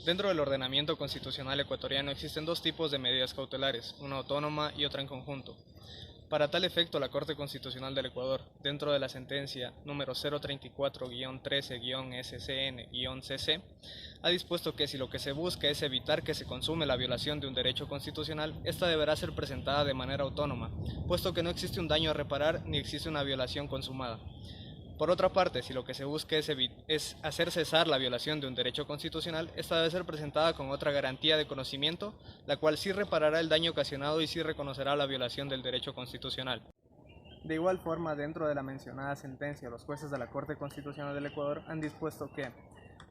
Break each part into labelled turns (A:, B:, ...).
A: Dentro del ordenamiento constitucional ecuatoriano existen dos tipos de medidas cautelares, una autónoma y otra en conjunto. Para tal efecto, la Corte Constitucional del Ecuador, dentro de la sentencia número 034-13-SCN-CC, ha dispuesto que si lo que se busca es evitar que se consume la violación de un derecho constitucional, esta deberá ser presentada de manera autónoma, puesto que no existe un daño a reparar ni existe una violación consumada. Por otra parte, si lo que se busca es hacer cesar la violación de un derecho constitucional, esta debe ser presentada con otra garantía de conocimiento, la cual sí reparará el daño ocasionado y sí reconocerá la violación del derecho constitucional. De igual forma, dentro de la mencionada sentencia, los jueces de la Corte Constitucional del Ecuador han dispuesto que,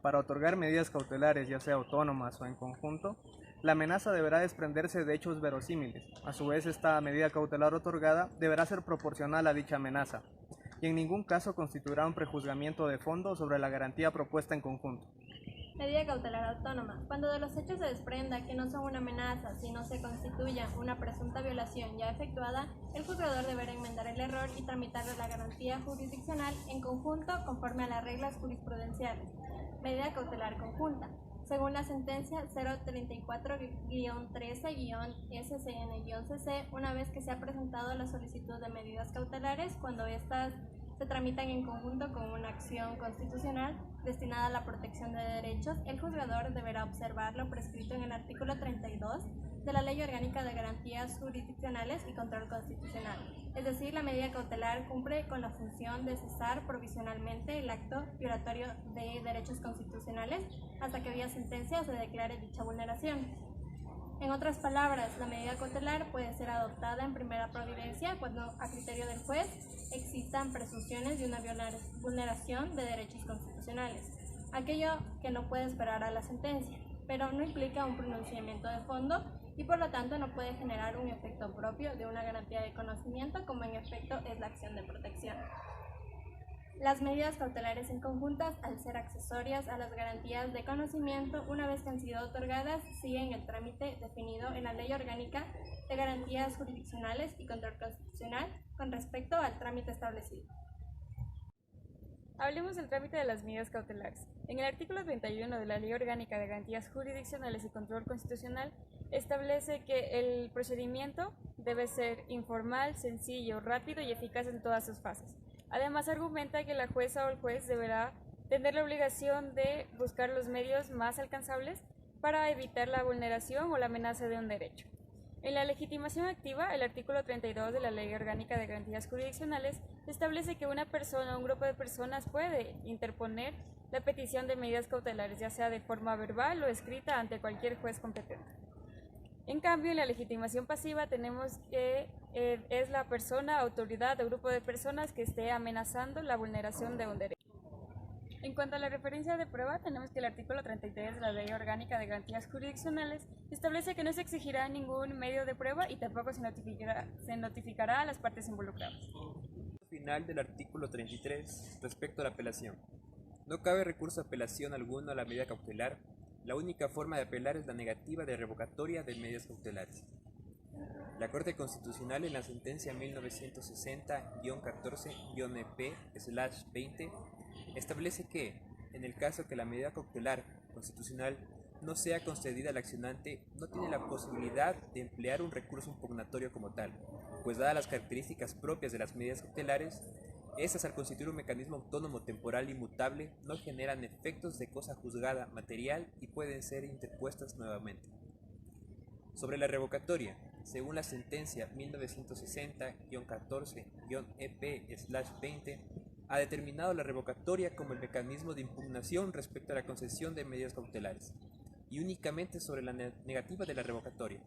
A: para otorgar medidas cautelares, ya sea autónomas o en conjunto, la amenaza deberá desprenderse de hechos verosímiles. A su vez, esta medida cautelar otorgada deberá ser proporcional a dicha amenaza y en ningún caso constituirá un prejuzgamiento de fondo sobre la garantía propuesta en conjunto.
B: Medida cautelar autónoma. Cuando de los hechos se desprenda que no son una amenaza, sino se constituya una presunta violación ya efectuada, el juzgador deberá enmendar el error y tramitar la garantía jurisdiccional en conjunto conforme a las reglas jurisprudenciales. Medida cautelar conjunta. Según la sentencia 034-13-SCN-CC, una vez que se ha presentado la solicitud de medidas cautelares, cuando éstas se tramitan en conjunto con una acción constitucional destinada a la protección de derechos, el juzgador deberá observar lo prescrito en el artículo 32 de la Ley Orgánica de Garantías Jurisdiccionales y Control Constitucional. Es decir, la medida cautelar cumple con la función de cesar provisionalmente el acto violatorio de derechos constitucionales hasta que vía sentencia se declare dicha vulneración. En otras palabras, la medida cautelar puede ser adoptada en primera providencia cuando, a criterio del juez, existan presunciones de una vulneración de derechos constitucionales, aquello que no puede esperar a la sentencia, pero no implica un pronunciamiento de fondo y por lo tanto no puede generar un efecto propio de una garantía de conocimiento como en efecto es la acción de protección. Las medidas cautelares en conjuntas, al ser accesorias a las garantías de conocimiento, una vez que han sido otorgadas, siguen el trámite definido en la Ley Orgánica de Garantías Jurisdiccionales y Control Constitucional con respecto al trámite establecido.
C: Hablemos del trámite de las medidas cautelares. En el artículo 31 de la Ley Orgánica de Garantías Jurisdiccionales y Control Constitucional establece que el procedimiento debe ser informal, sencillo, rápido y eficaz en todas sus fases. Además, argumenta que la jueza o el juez deberá tener la obligación de buscar los medios más alcanzables para evitar la vulneración o la amenaza de un derecho. En la legitimación activa, el artículo 32 de la Ley Orgánica de Garantías Jurisdiccionales establece que una persona o un grupo de personas puede interponer la petición de medidas cautelares, ya sea de forma verbal o escrita ante cualquier juez competente. En cambio, en la legitimación pasiva tenemos que es la persona, autoridad o grupo de personas que esté amenazando la vulneración de un derecho. En cuanto a la referencia de prueba, tenemos que el artículo 33 de la Ley Orgánica de Garantías Jurisdiccionales establece que no se exigirá ningún medio de prueba y tampoco se notificará a las partes involucradas.
D: Final del artículo 33 respecto a la apelación. No cabe recurso de apelación alguno a la medida cautelar. La única forma de apelar es la negativa de revocatoria de medidas cautelares. La Corte Constitucional en la sentencia 1960-14-EP/20 establece que, en el caso que la medida cautelar constitucional no sea concedida al accionante, no tiene la posibilidad de emplear un recurso impugnatorio como tal, pues dadas las características propias de las medidas cautelares, estas al constituir un mecanismo autónomo temporal inmutable no generan efectos de cosa juzgada material y pueden ser interpuestas nuevamente. Sobre la revocatoria, según la sentencia 1960-14-EP/20, ha determinado la revocatoria como el mecanismo de impugnación respecto a la concesión de medidas cautelares, y únicamente sobre la negativa de la revocatoria.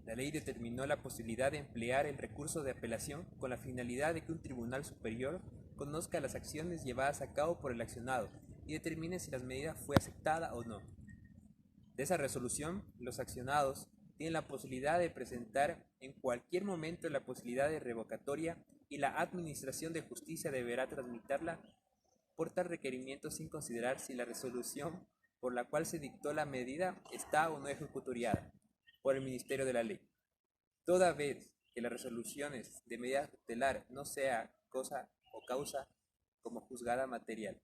D: La ley determinó la posibilidad de emplear el recurso de apelación con la finalidad de que un tribunal superior conozca las acciones llevadas a cabo por el accionado y determine si la medida fue aceptada o no. De esa resolución, los accionados tienen la posibilidad de presentar en cualquier momento la posibilidad de revocatoria y la Administración de Justicia deberá tramitarla por tal requerimiento sin considerar si la resolución por la cual se dictó la medida está o no ejecutoriada por el Ministerio de la Ley. Toda vez que las resoluciones de medida cautelar no sea cosa o causa como juzgada material.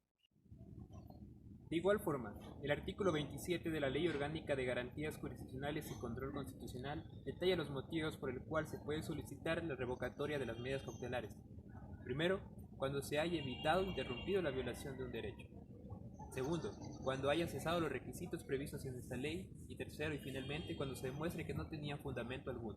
D: De igual forma, el artículo 27 de la Ley Orgánica de Garantías Jurisdiccionales y Control Constitucional detalla los motivos por el cual se puede solicitar la revocatoria de las medidas cautelares. Primero, cuando se haya evitado o interrumpido la violación de un derecho. Segundo, cuando hayan cesado los requisitos previstos en esta ley. Y tercero y finalmente, cuando se demuestre que no tenían fundamento alguno.